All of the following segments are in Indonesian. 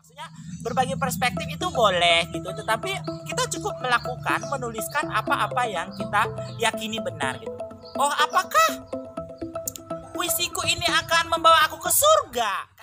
Maksudnya berbagi perspektif itu boleh gitu, tetapi kita cukup melakukan, menuliskan apa-apa yang kita yakini benar gitu. Oh, apakah puisiku ini akan membawa aku ke surga?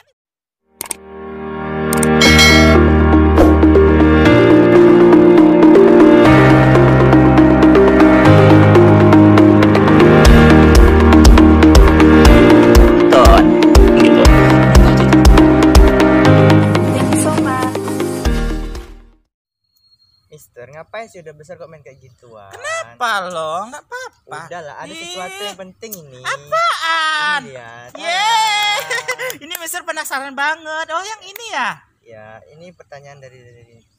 Mister, ngapain sih udah besar kok main kayak gituan? Kenapa lo? Nggak apa-apa. Udahlah, ada sesuatu yang penting ini. Apaan? Ini lihat. Yeay. Ini Mister penasaran banget. Oh, yang ini ya? Ya, ini pertanyaan dari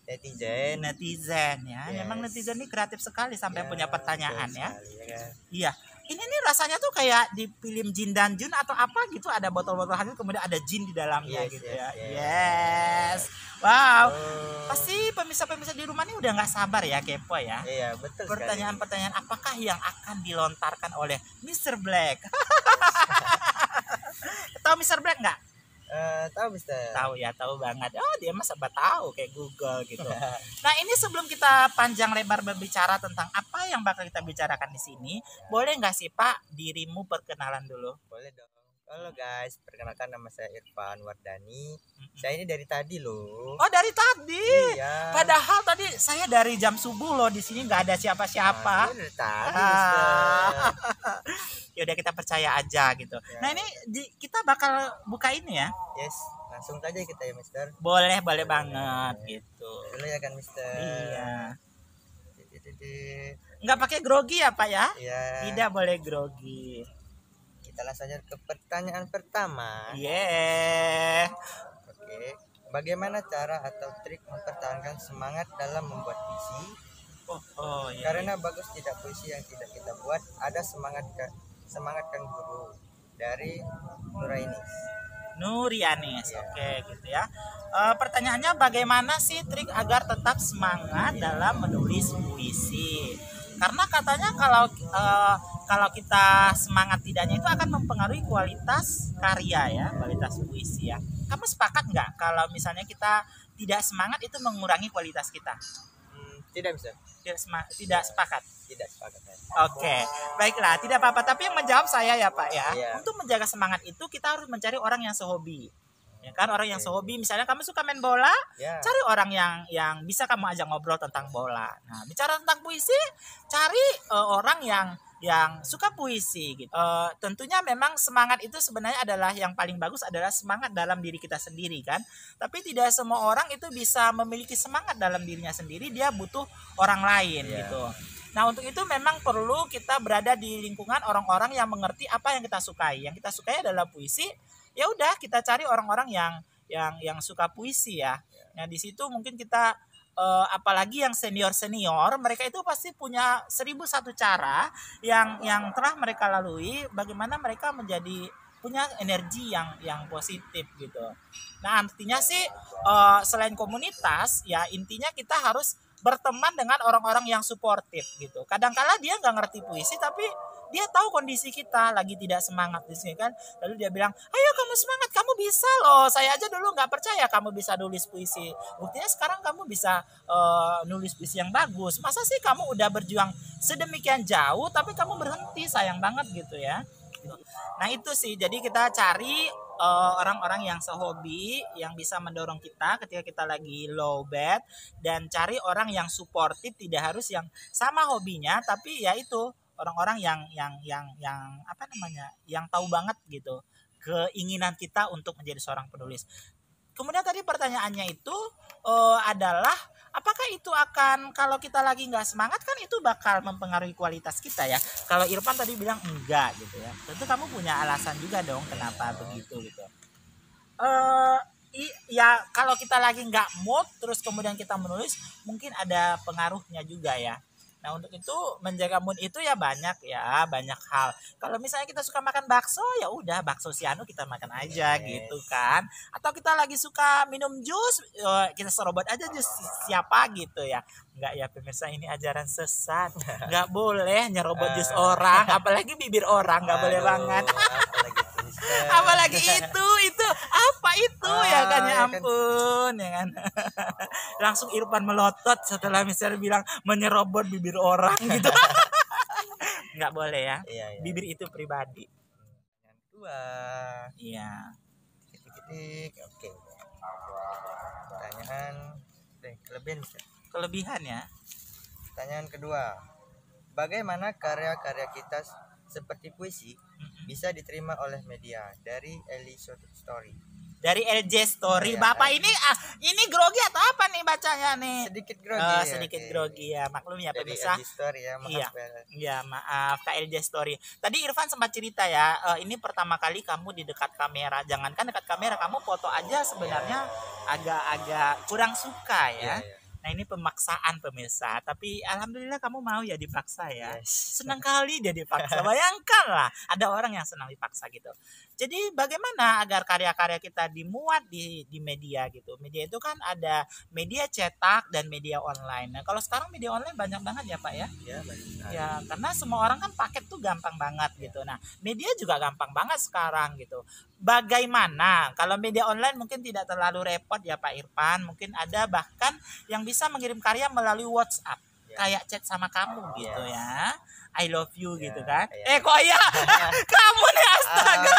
netizen. Netizen ya. Yes. Memang netizen ini kreatif sekali sampai Ya, punya pertanyaan betul ya. sekali, ya kan? Iya. Ini nih rasanya tuh kayak di film Jin dan Jun atau apa gitu, ada botol-botol hangat kemudian ada jin di dalamnya Yes, gitu yes, ya. yes. Yes. Wow. Oh. Pasti pemirsa-pemirsa di rumah ini udah nggak sabar ya kepo ya. Iya, betul sekali. Pertanyaan-pertanyaan apakah yang akan dilontarkan oleh Mr. Black? Tahu Mr. Black nggak? Tahu Mister? Tahu ya, tahu banget. Oh, dia mah serba tahu kayak Google gitu. Nah, ini sebelum kita panjang lebar berbicara tentang apa yang bakal kita bicarakan di sini, boleh nggak sih Pak dirimu perkenalan dulu? Boleh dong. Halo guys, perkenalkan nama saya Irfan Wardani. Saya ini dari tadi loh. Oh, dari tadi. Iya. Padahal tadi saya dari jam subuh loh di sini nggak ada siapa-siapa. Dari tadi, Mister. Ya udah kita percaya aja gitu. Ya. Nah, ini kita bakal buka ini ya. Yes, langsung saja kita ya Mister. Boleh banget gitu. Dulu ya kan Mister. Iya. Titik. Nggak pakai grogi ya Pak ya? Iya. Tidak boleh grogi. Kita langsung saja ke pertanyaan pertama. Yeah. Oke. Bagaimana cara atau trik mempertahankan semangat dalam membuat puisi? Oh iya. Karena bagus tidak puisi yang tidak kita buat, ada semangat kan guru dari Nurianis. Iya. Oke gitu ya. Pertanyaannya bagaimana sih trik agar tetap semangat dalam menulis puisi? Karena katanya kalau kita semangat tidaknya itu akan mempengaruhi kualitas karya ya, kualitas puisi ya. Kamu sepakat nggak kalau misalnya kita tidak semangat itu mengurangi kualitas kita? Tidak bisa. Tidak sepakat. Tidak sepakat. Oke, baiklah, tidak apa-apa. Tapi yang menjawab saya ya Pak ya. Iya. Untuk menjaga semangat itu kita harus mencari orang yang sehobi. Ya kan, orang yang sehobi. Misalnya kamu suka main bola, Ya. cari orang yang bisa kamu ajak ngobrol tentang bola. Nah, bicara tentang puisi, cari orang yang suka puisi gitu. Tentunya memang semangat itu sebenarnya adalah yang paling bagus adalah semangat dalam diri kita sendiri kan. Tapi tidak semua orang itu bisa memiliki semangat dalam dirinya sendiri, dia butuh orang lain gitu. Nah, untuk itu memang perlu kita berada di lingkungan orang-orang yang mengerti apa yang kita sukai. Yang kita sukai adalah puisi. Ya udah, kita cari orang-orang yang suka puisi ya. Nah, di situ mungkin kita apalagi yang senior mereka itu pasti punya 1001 cara yang telah mereka lalui bagaimana mereka menjadi punya energi yang positif gitu. Nah, artinya sih selain komunitas ya intinya kita harus berteman dengan orang-orang yang suportif gitu. Kadang-kala dia nggak ngerti puisi tapi dia tahu kondisi kita lagi tidak semangat di sini kan. Lalu dia bilang, ayo kamu semangat, kamu bisa loh. Saya aja dulu nggak percaya kamu bisa nulis puisi. Buktinya sekarang kamu bisa nulis puisi yang bagus. Masa sih kamu udah berjuang sedemikian jauh tapi kamu berhenti, sayang banget gitu ya. Nah itu sih, jadi kita cari orang-orang yang sehobi, yang bisa mendorong kita ketika kita lagi low bad, dan cari orang yang suportif, tidak harus yang sama hobinya, tapi ya itu orang-orang yang apa namanya, yang tahu banget gitu keinginan kita untuk menjadi seorang penulis. Kemudian tadi pertanyaannya itu adalah apakah itu akan kalau kita lagi nggak semangat kan itu bakal mempengaruhi kualitas kita ya. Kalau Irfan tadi bilang enggak gitu ya. Tentu kamu punya alasan juga dong kenapa begitu gitu. Ya kalau kita lagi nggak mood terus kemudian kita menulis mungkin ada pengaruhnya juga ya. Nah untuk itu menjaga mood itu ya banyak hal. Kalau misalnya kita suka makan bakso ya udah bakso Sianu kita makan aja gitu kan. Atau kita lagi suka minum jus kita serobot aja jus siapa gitu ya. Enggak ya pemirsa, ini ajaran sesat. Enggak boleh nyerobot jus orang, apalagi bibir orang, enggak boleh banget. Apalagi itu apa itu ya kan Makanya ya kan? ampun ya kan. Langsung Irfan melotot setelah misalnya bilang menyerobot bibir orang gitu. Nggak boleh ya. Iya, iya. Bibir itu pribadi. Yang kedua. Iya. Titik. Oke. Pertanyaan kelebihan bisa. Kelebihan ya. Pertanyaan kedua. Bagaimana karya-karya kita seperti puisi bisa diterima oleh media? Dari Eli Story. Dari LJ Story. Iya, Bapak ini grogi atau apa nih bacanya nih? Sedikit grogi. Sedikit oke. grogi ya. Maklum ya Dari pemirsa. LG Story ya, maaf Iya. ya. Iya, maaf Kak LJ Story. Tadi Irfan sempat cerita ya, ini pertama kali kamu di dekat kamera. Jangankan dekat kamera, kamu foto aja sebenarnya agak-agak kurang suka ya. Iya, iya. Nah, ini pemaksaan pemirsa. Tapi alhamdulillah kamu mau ya dipaksa ya. Yes. Senang kali dia dipaksa. Bayangkan lah, ada orang yang senang dipaksa gitu. Jadi bagaimana agar karya-karya kita dimuat di media gitu. Media itu kan ada media cetak dan media online. Nah, kalau sekarang media online banyak banget ya Pak ya. Ya, benar. Ya, karena semua orang kan paket tuh gampang banget gitu. Nah, media juga gampang banget sekarang gitu. Bagaimana kalau media online mungkin tidak terlalu repot ya Pak Irfan, mungkin ada bahkan yang bisa mengirim karya melalui WhatsApp, kayak chat sama kamu gitu ya. I love you gitu kan. Kok ya? Kamu nih astaga.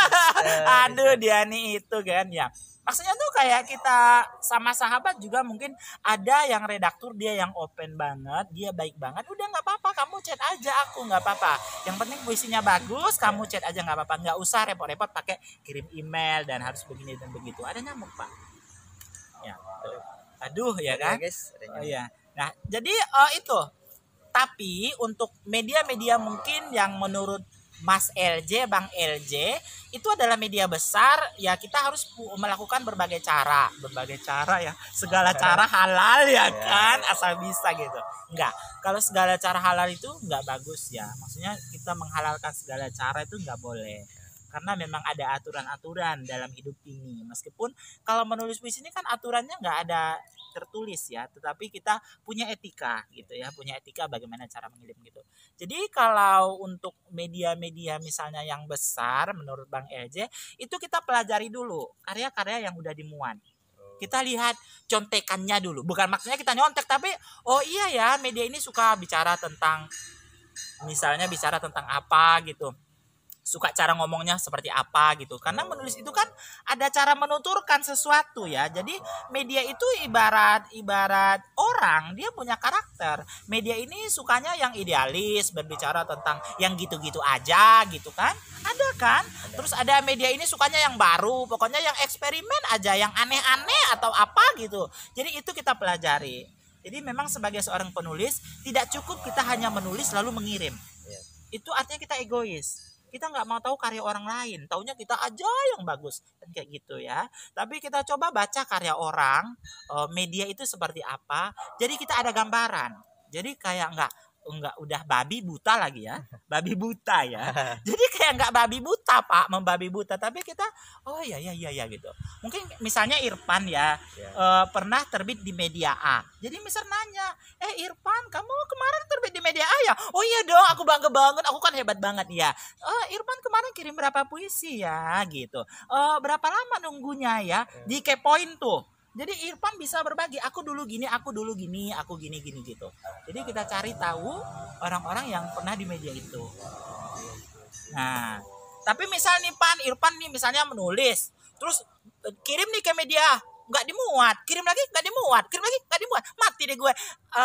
Aduh dia nih itu kan ya. Maksudnya tuh kayak kita sama sahabat juga mungkin ada yang redaktur dia yang open banget, dia baik banget. Udah nggak apa-apa, kamu chat aja aku nggak apa-apa. Yang penting puisinya bagus, kamu chat aja nggak apa-apa. Nggak usah repot-repot pakai kirim email dan harus begini dan begitu. Ada nyamuk Pak. Ya. Aduh ya kan. Oh iya. Nah jadi itu. Tapi untuk media-media mungkin yang menurut Mas LJ, Bang LJ, itu adalah media besar, ya kita harus melakukan berbagai cara ya, segala cara halal ya kan, asal bisa gitu. Enggak, kalau segala cara halal itu enggak bagus ya, maksudnya kita menghalalkan segala cara itu enggak boleh. Karena memang ada aturan-aturan dalam hidup ini. Meskipun kalau menulis puisi ini kan aturannya nggak ada tertulis ya, tetapi kita punya etika gitu ya, punya etika bagaimana cara mengirim gitu. Jadi kalau untuk media-media misalnya yang besar menurut Bang LJ, itu kita pelajari dulu karya-karya yang udah dimuat. Kita lihat contekannya dulu. Bukan maksudnya kita nyontek, tapi oh iya ya media ini suka bicara tentang, misalnya bicara tentang apa gitu. Suka cara ngomongnya seperti apa gitu. Karena menulis itu kan ada cara menuturkan sesuatu ya. Jadi media itu ibarat orang, dia punya karakter. Media ini sukanya yang idealis, berbicara tentang yang gitu-gitu aja gitu kan. Ada kan? Terus ada media ini sukanya yang baru, pokoknya yang eksperimen aja, yang aneh-aneh atau apa gitu. Jadi itu kita pelajari. Jadi memang sebagai seorang penulis tidak cukup kita hanya menulis lalu mengirim. Itu artinya kita egois. Kita nggak mau tahu karya orang lain, taunya kita aja yang bagus kan kayak gitu ya. Tapi kita coba baca karya orang, media itu seperti apa, jadi kita ada gambaran. Jadi kayak nggak udah babi buta lagi ya, babi buta ya. Jadi kayak nggak babi buta Pak, membabi buta, tapi kita oh iya gitu. Mungkin misalnya Irfan ya, pernah terbit di media A. Jadi misal nanya, Irfan kamu kemarin terbit di media A ya? Oh iya dong, aku bangga banget, aku kan hebat banget ya. Irfan kemarin kirim berapa puisi ya gitu. Berapa lama nunggunya ya? Dikepoin tuh. Jadi Irfan bisa berbagi, aku dulu gini, aku gini gitu. Jadi kita cari tahu orang-orang yang pernah di media itu. Nah, tapi misal nih Irfan nih misalnya menulis, terus kirim nih ke media, nggak dimuat, kirim lagi nggak dimuat, kirim lagi nggak dimuat, mati deh gue.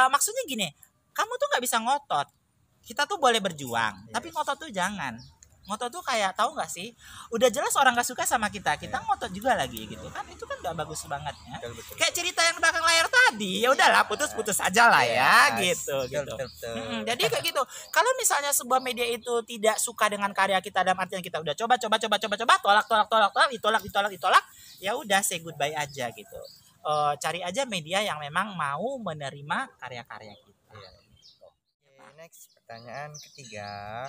Maksudnya gini, kamu tuh nggak bisa ngotot. Kita tuh boleh berjuang, tapi ngotot tuh jangan. Ngotot tuh kayak tahu nggak sih, udah jelas orang nggak suka sama kita ngotot juga lagi gitu kan, itu kan nggak bagus banget ya. Betul. Kayak cerita yang belakang layar tadi, ya udahlah putus aja lah ya gitu. Jadi kayak gitu. Kalau misalnya sebuah media itu tidak suka dengan karya kita, dalam artian kita udah coba tolak, ya udah say goodbye aja gitu. Cari aja media yang memang mau menerima karya-karya kita. Next, pertanyaan ketiga.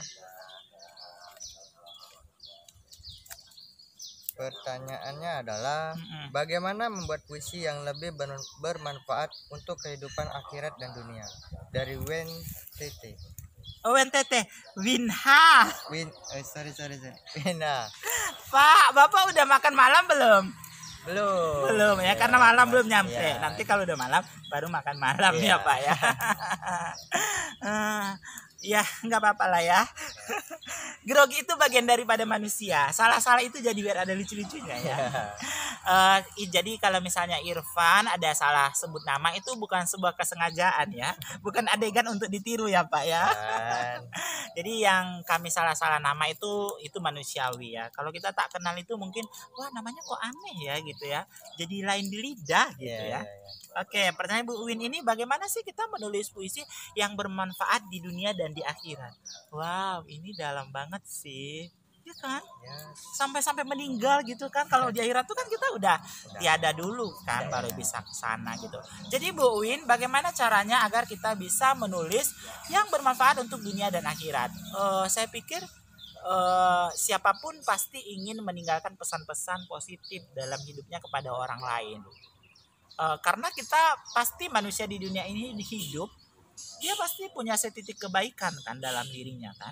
Pertanyaannya adalah bagaimana membuat puisi yang lebih bermanfaat untuk kehidupan akhirat dan dunia? Dari WNTT. Winha. Sorry. Winha. Pak, Bapak udah makan malam belum? Belum ya, karena malam belum nyampe. Ya. Nanti kalau udah malam baru makan malam Iya. ya Pak ya. Ya nggak apa-apa lah ya. Grogi itu bagian daripada manusia. Salah-salah itu jadi biar ada lucu-lucunya ya. Jadi kalau misalnya Irfan ada salah sebut nama itu bukan sebuah kesengajaan ya, bukan adegan untuk ditiru ya Pak ya. Jadi yang kami salah-salah nama itu manusiawi ya. Kalau kita tak kenal itu mungkin wah namanya kok aneh ya gitu ya. Jadi lain di lidah gitu ya. Oke, pertanyaan Bu Uwin ini bagaimana sih kita menulis puisi yang bermanfaat di dunia dan di akhirat? Wow, ini dalam banget sih. Ya kan? Sampai meninggal gitu kan. Kalau di akhirat tuh kan kita udah tiada dulu kan baru bisa ke sana gitu. Jadi Bu Uwin, bagaimana caranya agar kita bisa menulis yang bermanfaat untuk dunia dan akhirat? Saya pikir siapapun pasti ingin meninggalkan pesan-pesan positif dalam hidupnya kepada orang lain. Karena kita pasti manusia di dunia ini hidup, dia pasti punya setitik kebaikan kan dalam dirinya kan.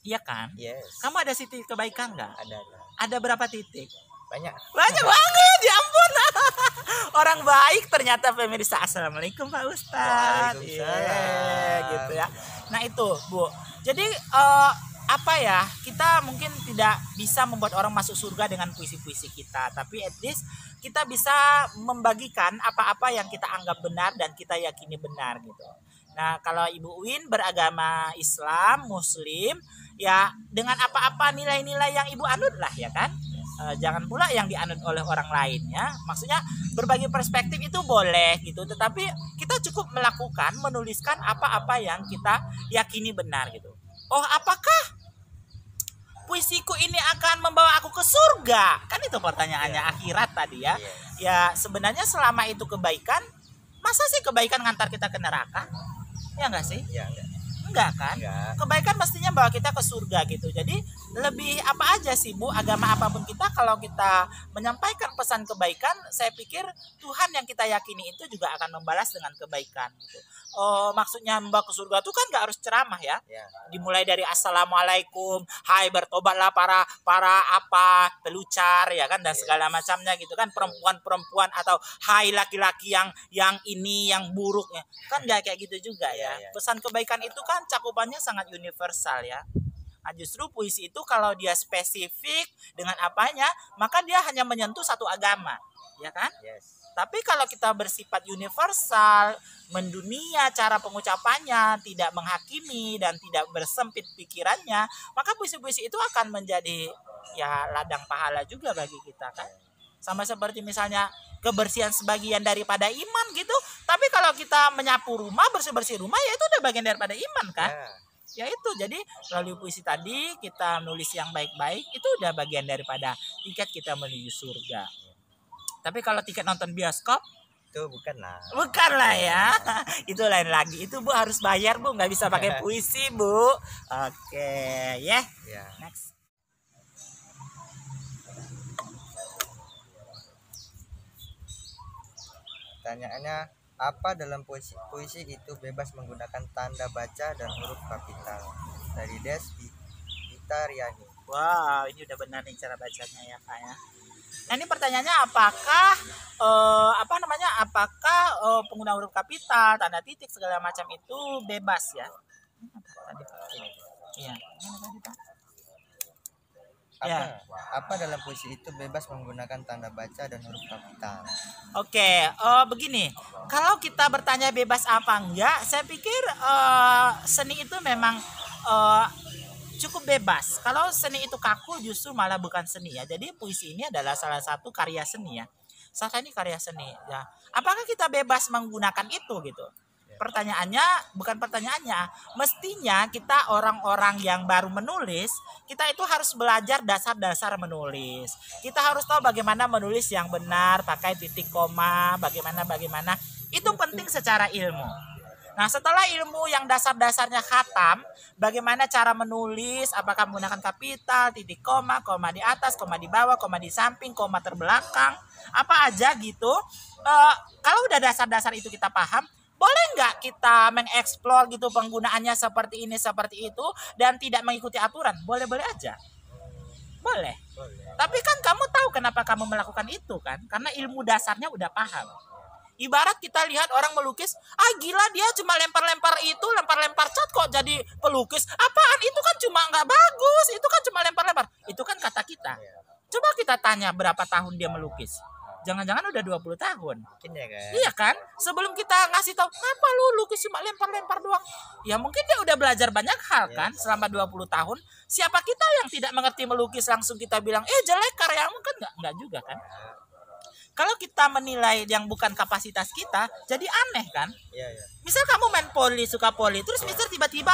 Iya kan? Yes. Kamu ada titik kebaikan nggak? Ada. Ada berapa titik? Banyak Banget, ya ampun. Orang baik ternyata pemirsa. Assalamualaikum Pak Ustadz. Waalaikumsalam. Gitu ya. Nah itu Bu. Jadi apa ya, kita mungkin tidak bisa membuat orang masuk surga dengan puisi-puisi kita, tapi at least kita bisa membagikan apa-apa yang kita anggap benar dan kita yakini benar gitu. Nah kalau Ibu Uwin beragama Islam, Muslim, ya dengan apa-apa nilai-nilai yang Ibu anut lah ya kan. Jangan pula yang dianut oleh orang lain ya. Maksudnya berbagi perspektif itu boleh gitu, tetapi kita cukup melakukan, menuliskan apa-apa yang kita yakini benar gitu. Oh apakah puisiku ini akan membawa aku ke surga? Kan itu pertanyaannya akhirat tadi ya. Ya sebenarnya selama itu kebaikan, masa sih kebaikan ngantar kita ke neraka? Ya enggak sih? Ya, Enggak kan? Kebaikan mestinya bawa kita ke surga gitu. Jadi lebih apa aja sih Bu, agama apapun kita, kalau kita menyampaikan pesan kebaikan, saya pikir Tuhan yang kita yakini itu juga akan membalas dengan kebaikan gitu. Maksudnya membawa ke surga itu kan nggak harus ceramah ya. Dimulai dari assalamualaikum, hai bertobatlah para apa pelucar ya kan, dan segala macamnya gitu kan, perempuan-perempuan, atau hai laki-laki yang ini yang buruknya kan, nggak kayak gitu juga ya. Pesan kebaikan itu kan cakupannya sangat universal ya. Nah, justru puisi itu kalau dia spesifik dengan apanya, maka dia hanya menyentuh satu agama, ya kan? Tapi kalau kita bersifat universal, mendunia cara pengucapannya, tidak menghakimi dan tidak bersempit pikirannya, maka puisi-puisi itu akan menjadi ya ladang pahala juga bagi kita kan. Sama seperti misalnya kebersihan sebagian daripada iman gitu. Tapi kalau kita menyapu rumah, bersih-bersih rumah, ya itu udah bagian daripada iman kan. Ya itu, jadi melalui puisi tadi kita nulis yang baik-baik, itu udah bagian daripada tiket kita menuju surga. Tapi kalau tiket nonton bioskop itu bukan lah ya. Itu lain lagi. Itu Bu harus bayar Bu, nggak bisa pakai puisi Bu. Oke, ya. Next. Pertanyaannya, apa dalam puisi itu bebas menggunakan tanda baca dan huruf kapital? Dari Des Vitariani. Wow, ini udah benar nih cara bacanya ya Kak ya. Nah ini pertanyaannya, apakah pengguna huruf kapital, tanda titik segala macam itu bebas ya? Iya. Apa dalam puisi itu bebas menggunakan tanda baca dan huruf kapital? Oke, begini. Kalau kita bertanya bebas apa enggak, saya pikir seni itu memang cukup bebas. Kalau seni itu kaku, justru malah bukan seni ya. Jadi puisi ini adalah salah satu karya seni ya. Ini karya seni ya. Apakah kita bebas menggunakan itu gitu? Mestinya kita orang-orang yang baru menulis, kita itu harus belajar dasar-dasar menulis. Kita harus tahu bagaimana menulis yang benar, pakai titik koma, bagaimana. Itu penting secara ilmu. Nah setelah ilmu yang dasar-dasarnya khatam, bagaimana cara menulis, apakah menggunakan kapital, titik koma, koma di atas, koma di bawah, koma di samping, koma terbelakang, apa aja gitu. Kalau udah dasar-dasar itu kita paham, boleh nggak kita mengeksplor gitu penggunaannya seperti ini, seperti itu, dan tidak mengikuti aturan? Boleh-boleh aja. Boleh. Boleh. Tapi kan kamu tahu kenapa kamu melakukan itu kan? Karena ilmu dasarnya udah paham. Ibarat kita lihat orang melukis, gila dia cuma lempar-lempar itu, lempar-lempar cat kok jadi pelukis. Apaan? Itu kan cuma nggak bagus, itu kan cuma lempar-lempar. Itu kan kata kita. Coba kita tanya berapa tahun dia melukis. Jangan-jangan udah 20 tahun. Mungkin ya kan. Iya kan? Sebelum kita ngasih tahu, "Kenapa lu lukis cuma lempar-lempar doang?" Ya mungkin dia udah belajar banyak hal kan selama 20 tahun. Siapa kita yang tidak mengerti melukis langsung kita bilang, jelek karyamu kan enggak juga kan? Kalau kita menilai yang bukan kapasitas kita, jadi aneh kan? Iya, iya. Misal kamu main poli, suka poli, terus Mister tiba-tiba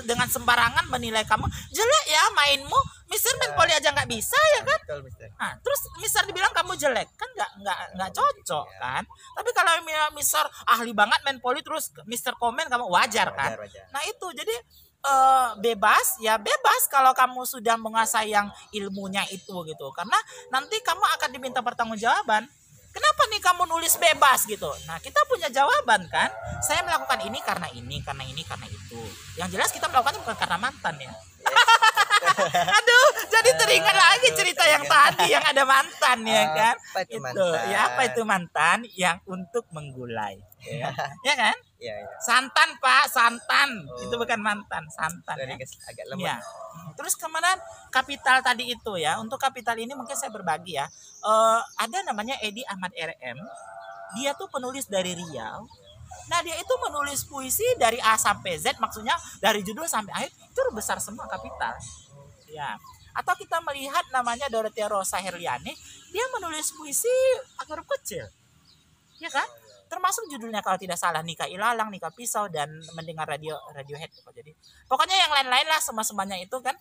dengan sembarangan menilai kamu, jelek ya mainmu, Mister main poli aja nggak bisa ya kan? Betul, Mister. Nah, terus Mister dibilang kamu jelek, kan nggak cocok kan? Tapi kalau Mister ahli banget main poli, terus Mister komen kamu wajar kan? Wajar. Nah itu jadi bebas kalau kamu sudah menguasai yang ilmunya itu gitu, karena nanti kamu akan diminta pertanggungjawaban. Kenapa nih kamu nulis bebas gitu? Nah, kita punya jawaban kan? Saya melakukan ini karena ini, karena ini, karena itu. Yang jelas kita melakukannya bukan karena mantan ya. Aduh, jadi teringat lagi cerita yang tadi yang ada mantan ya kan? Apa itu Itu mantan? ya, apa itu mantan? Yang untuk menggulai, ya, ya kan? Iya, iya. Santan Pak, santan. Itu bukan mantan, santan. Sorry, Ya. guys, agak lemot. Ya. Terus kemudian kapital tadi itu ya. Untuk kapital ini mungkin saya berbagi ya. Ada namanya Edi Ahmad RM. Dia tuh penulis dari Riau. Nah dia itu menulis puisi dari A sampai Z, maksudnya dari judul sampai akhir itu besar semua kapital. Ya. Atau kita melihat namanya Dorothea Rosa Herliani, dia menulis puisi pakai huruf kecil. Ya kan? Termasuk judulnya kalau tidak salah Nikah Ilalang, Nikah Pisau, dan Mendengar Radiohead. Jadi pokoknya yang lain-lain lah semuanya itu kan.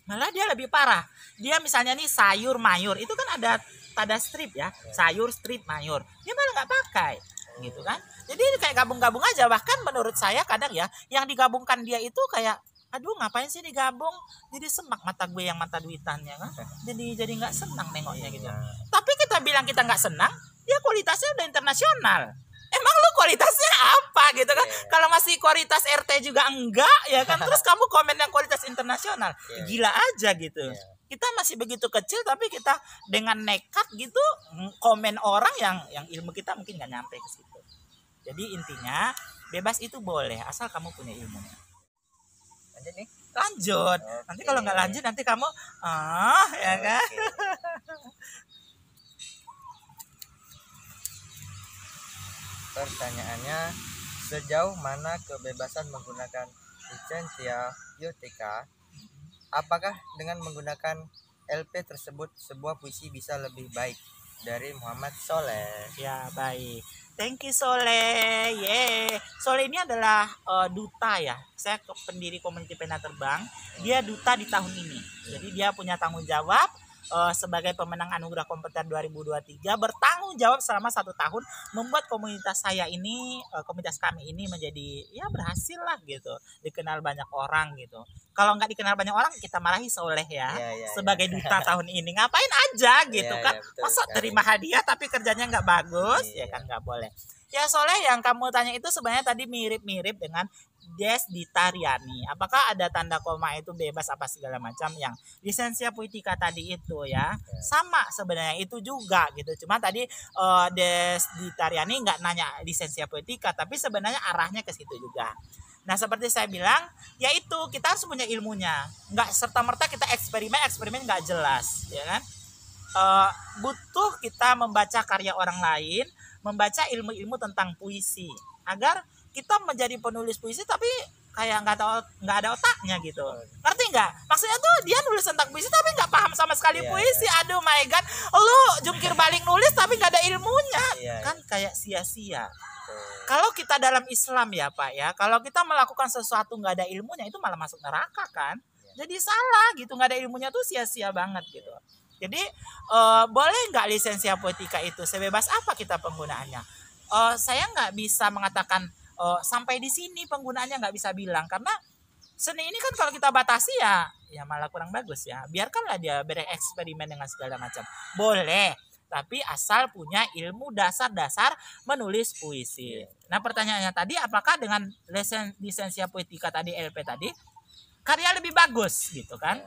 Malah dia lebih parah. Dia misalnya nih sayur mayur, itu kan ada strip ya, sayur strip mayur. Dia malah nggak pakai, gitu kan. Jadi kayak gabung-gabung aja. Bahkan menurut saya kadang ya, yang digabungkan dia itu kayak, aduh ngapain sih digabung? Jadi semak mata gue yang mata duitannya kan. Jadi nggak senang nengoknya gitu. Tapi kita bilang kita nggak senang, dia kualitasnya udah internasional. Emang lu kualitasnya apa gitu kan? Kalau masih kualitas RT juga enggak ya kan? Terus kamu komen yang kualitas internasional, gila aja gitu. Kita masih begitu kecil tapi kita dengan nekat gitu komen orang yang ilmu kita mungkin nggak nyampe ke situ. Jadi intinya bebas itu boleh asal kamu punya ilmunya. Lanjut nih. Lanjut. Nanti kalau nggak lanjut nanti kamu ya kan? Pertanyaannya, sejauh mana kebebasan menggunakan lisensia poetika? Apakah dengan menggunakan LP tersebut sebuah puisi bisa lebih baik? Dari Muhammad Soleh. Ya baik, thank you Soleh. Soleh ini adalah duta ya. Saya pendiri Komuniti Pena Terbang. Dia duta di tahun ini. Jadi dia punya tanggung jawab sebagai pemenang Anugerah Kompeten 2023, bertanggung jawab selama 1 tahun membuat komunitas saya ini, komunitas kami ini menjadi ya berhasil lah gitu, dikenal banyak orang gitu. Kalau nggak dikenal banyak orang kita marahi Soleh ya, sebagai duta tahun ini ngapain aja gitu kan, masa terima hadiah tapi kerjanya nggak bagus ya kan, nggak boleh. Ya Soleh, yang kamu tanya itu sebenarnya tadi mirip-mirip dengan Des Ditariani. Apakah ada tanda koma itu bebas apa segala macam, yang lisensia poetika tadi itu ya. Sama sebenarnya itu juga gitu. Cuma tadi Des Ditariani nggak nanya lisensia poetika, tapi sebenarnya arahnya ke situ juga. Nah seperti saya bilang, yaitu kita harus punya ilmunya. Nggak serta-merta kita eksperimen nggak jelas ya kan. Butuh kita membaca karya orang lain, membaca ilmu-ilmu tentang puisi, agar kita menjadi penulis puisi tapi kayak nggak ada otaknya gitu. Ngerti nggak? Maksudnya tuh dia nulis tentang puisi tapi nggak paham sama sekali puisi. Aduh my god, lu jungkir balik nulis tapi nggak ada ilmunya, kan kayak sia-sia. Kalau kita dalam Islam ya Pak ya, kalau kita melakukan sesuatu nggak ada ilmunya itu malah masuk neraka kan. Jadi salah gitu, nggak ada ilmunya tuh sia-sia banget gitu. Jadi boleh nggak lisensia poetika itu sebebas apa kita penggunaannya? Saya nggak bisa mengatakan sampai di sini penggunaannya, nggak bisa bilang, karena seni ini kan kalau kita batasi ya malah kurang bagus ya. Biarkanlah dia bereksperimen dengan segala macam. Boleh, tapi asal punya ilmu dasar-dasar menulis puisi. Nah pertanyaannya tadi, apakah dengan lisensia poetika tadi, LP tadi, karya lebih bagus gitu kan?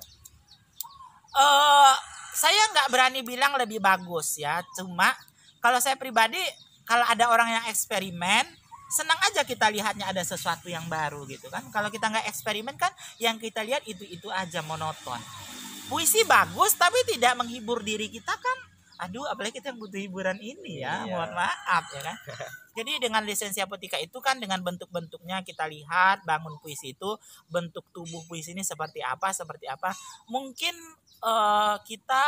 Saya nggak berani bilang lebih bagus ya. Cuma kalau saya pribadi, kalau ada orang yang eksperimen, senang aja kita lihatnya ada sesuatu yang baru gitu kan. Kalau kita nggak eksperimen kan, yang kita lihat itu aja monoton. Puisi bagus tapi tidak menghibur diri kita kan. Aduh, apalagi kita yang butuh hiburan ini ya. Iya. Mohon maaf ya kan. Jadi dengan lisensi apotika itu kan dengan bentuk-bentuknya kita lihat bangun puisi itu, bentuk tubuh puisi ini seperti apa. Mungkin kita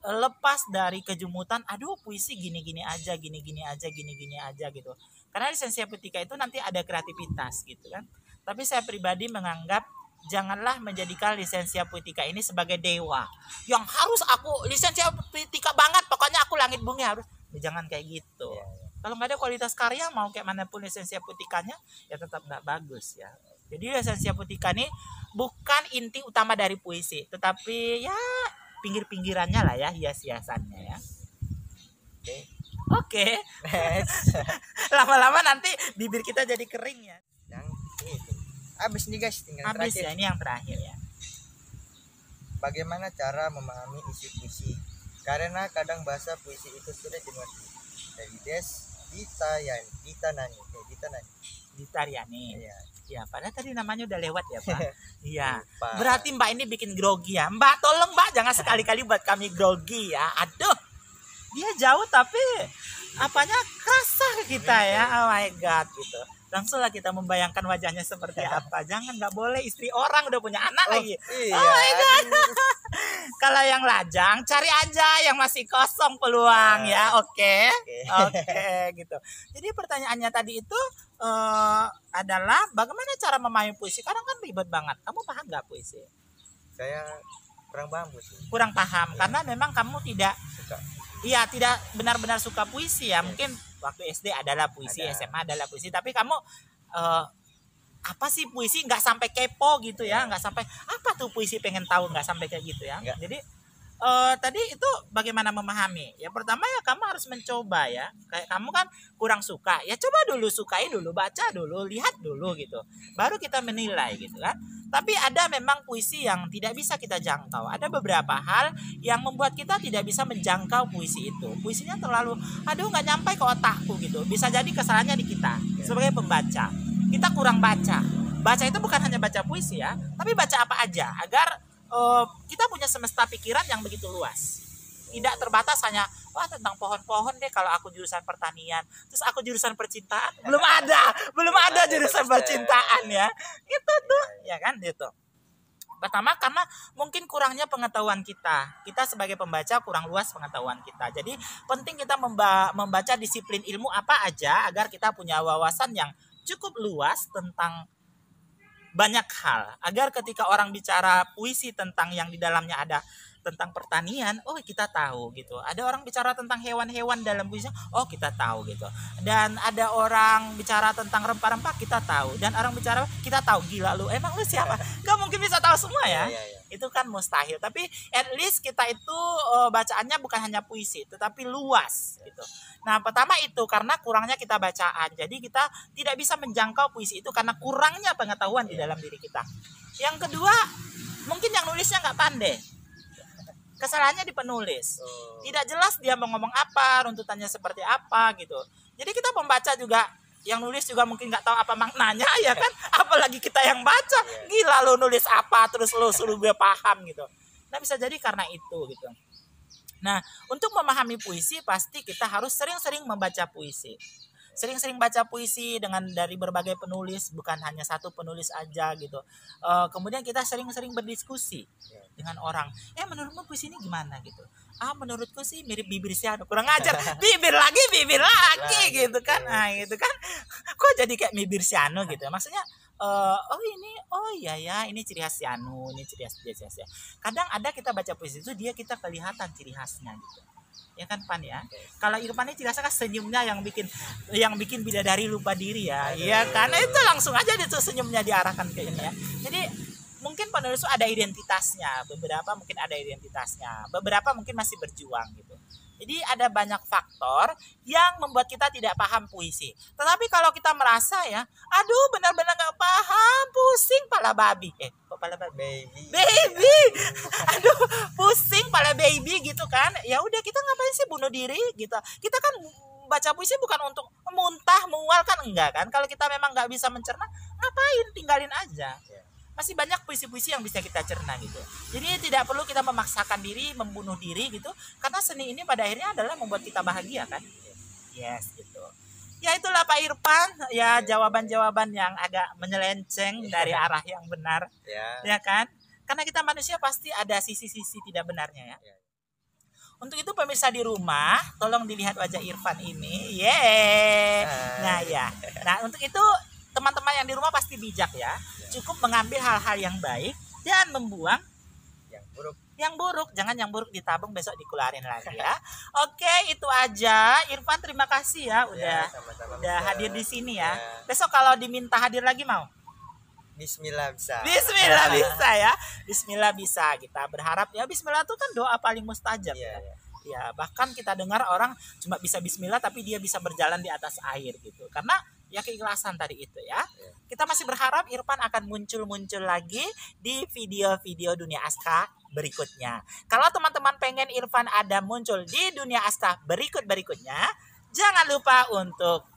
lepas dari kejumutan, aduh puisi gini-gini aja gitu. Karena lisensi apotika itu nanti ada kreativitas gitu kan. Tapi saya pribadi menganggap janganlah menjadikan lisensi apotika ini sebagai dewa yang harus aku lisensi apotika banget, pokoknya aku langit bumi harus. Jangan kayak gitu. Kalau nggak ada kualitas karya, mau kayak manapun lisensi apotikanya ya tetap nggak bagus ya. Jadi lisensi apotika ini bukan inti utama dari puisi, tetapi ya pinggir-pinggirannya lah ya, hias-hiasannya ya. Oke. Lama-lama nanti bibir kita jadi kering ya. Yang itu. Habis nih guys, tinggal Habis terakhir. ya, ini yang terakhir ya. Bagaimana cara memahami isi puisi? Karena kadang bahasa puisi itu sulit dimengerti. Dari Dita Nani. Ditariani. Iya. Ya, padahal tadi namanya udah lewat ya, Pak. Iya. Lupa. Berarti Mbak ini bikin grogi ya. Mbak, tolong Mbak jangan sekali-kali buat kami grogi ya. Aduh. Dia jauh tapi apanya kerasa ke kita ya. Oh my god gitu. Langsunglah kita membayangkan wajahnya seperti apa. Jangan, nggak boleh, istri orang udah punya anak lagi. Iya. Oh my god. Kalau yang lajang cari aja yang masih kosong peluang ya. Oke gitu. Jadi pertanyaannya tadi itu adalah bagaimana cara memahami puisi. Kadang kan ribet banget. Kamu paham nggak puisi? Saya kurang paham puisi. Kurang paham karena memang kamu tidak Suka. Iya, tidak benar-benar suka puisi ya. Mungkin waktu SD adalah puisi, SMA adalah puisi, tapi kamu apa sih puisi, nggak sampai kepo gitu ya, nggak sampai apa tuh puisi pengen tahu, nggak sampai kayak gitu ya. Nggak. Jadi tadi itu bagaimana memahami? Ya pertama ya kamu harus mencoba ya. Kayak kamu kan kurang suka, ya coba dulu, sukai dulu, baca dulu, lihat dulu gitu. Baru kita menilai gitu kan. Tapi ada memang puisi yang tidak bisa kita jangkau. Ada beberapa hal yang membuat kita tidak bisa menjangkau puisi itu. Puisinya terlalu, aduh nggak nyampe ke otakku gitu. Bisa jadi kesalahannya di kita sebagai pembaca. Kita kurang baca. Baca itu bukan hanya baca puisi ya, tapi baca apa aja agar kita punya semesta pikiran yang begitu luas. Tidak terbatas hanya wah tentang pohon-pohon deh kalau aku jurusan pertanian, terus aku jurusan percintaan. Belum ada jurusan percintaan ya. Itu tuh ya kan gitu. Pertama karena mungkin kurangnya pengetahuan kita. Kita sebagai pembaca kurang luas pengetahuan kita. Jadi penting kita membaca disiplin ilmu apa aja agar kita punya wawasan yang cukup luas tentang banyak hal, agar ketika orang bicara puisi tentang yang di dalamnya ada tentang pertanian, oh kita tahu gitu. Ada orang bicara tentang hewan-hewan dalam puisi, oh kita tahu gitu. Dan ada orang bicara tentang rempah-rempah, kita tahu. Dan orang bicara, kita tahu. Gila lu, emang lu siapa? Gak mungkin bisa tahu semua ya. Itu kan mustahil. Tapi at least kita itu bacaannya bukan hanya puisi, tetapi luas gitu. Nah pertama itu karena kurangnya kita bacaan. Jadi kita tidak bisa menjangkau puisi itu karena kurangnya pengetahuan di dalam diri kita. Yang kedua, mungkin yang nulisnya nggak pandai. Kesalahannya di penulis. Tidak jelas dia mau ngomong apa, runtutannya seperti apa gitu. Jadi kita pembaca juga, yang nulis juga mungkin nggak tahu apa maknanya ya kan. Apalagi kita yang baca, gila lo nulis apa terus lo suruh gue paham gitu. Nah bisa jadi karena itu gitu. Nah untuk memahami puisi pasti kita harus sering-sering membaca puisi. Sering-sering baca puisi dengan dari berbagai penulis, bukan hanya satu penulis aja gitu. Kemudian kita sering-sering berdiskusi dengan orang. Menurutmu puisi ini gimana gitu? Menurutku sih mirip Bibir Siano. Kurang ajar. Bibir lagi gitu kan. Nah gitu kan. Kok jadi kayak Bibir Siano gitu. Maksudnya ini ciri khas Siano, ini ciri khas dia. Kadang ada kita baca puisi itu kita kelihatan ciri khasnya gitu. Ya kan Pan ya. Kalau Irfan ini ciri khasnya kan senyumnya yang bikin bidadari lupa diri ya. Iya karena itu langsung aja itu senyumnya diarahkan ke ini ya. Jadi mungkin penulis itu ada identitasnya, beberapa mungkin ada identitasnya, beberapa mungkin masih berjuang gitu. Jadi ada banyak faktor yang membuat kita tidak paham puisi. Tetapi kalau kita merasa ya, aduh benar-benar nggak paham, pusing pala babi. Kok pala babi? Baby. Aduh, pusing pala baby gitu kan. Ya udah, kita ngapain sih bunuh diri gitu. Kita kan baca puisi bukan untuk muntah, mual kan, enggak kan. Kalau kita memang nggak bisa mencerna, ngapain, tinggalin aja. Masih banyak puisi-puisi yang bisa kita cerna gitu. Jadi tidak perlu kita memaksakan diri, membunuh diri gitu. Karena seni ini pada akhirnya adalah membuat kita bahagia kan. Yes gitu. Ya itulah Pak Irfan, ya jawaban-jawaban yang agak menyelenceng dari arah yang benar. Ya kan? Karena kita manusia pasti ada sisi-sisi tidak benarnya ya. Untuk itu pemirsa di rumah, tolong dilihat wajah Irfan ini. Yeay. Nah ya. Nah untuk itu teman-teman yang di rumah pasti bijak ya. Cukup mengambil hal-hal yang baik dan membuang yang buruk. Yang buruk, jangan yang buruk ditabung, besok dikeluarin lagi ya. Oke, itu aja. Irfan terima kasih ya sama-sama, udah bisa. hadir di sini ya. Besok kalau diminta hadir lagi mau? Bismillah bisa. Bismillah bisa ya. Bismillah bisa. Kita berharap ya, bismillah itu kan doa paling mustajab ya. Ya, bahkan kita dengar orang cuma bisa bismillah tapi dia bisa berjalan di atas air gitu. Karena ya keikhlasan tadi itu ya. Kita masih berharap Irfan akan muncul-muncul lagi di video-video Dunia Aska berikutnya. Kalau teman-teman pengen Irfan ada muncul di Dunia Aska berikutnya, jangan lupa untuk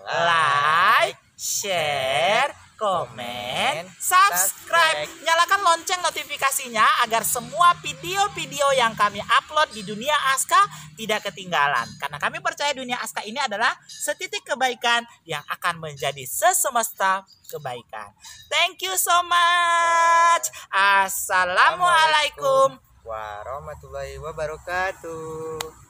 like, share, komen, subscribe, nyalakan lonceng notifikasinya agar semua video-video yang kami upload di Dunia Aska tidak ketinggalan. Karena kami percaya Dunia Aska ini adalah setitik kebaikan yang akan menjadi sesemesta kebaikan. Thank you so much. Assalamualaikum warahmatullahi wabarakatuh.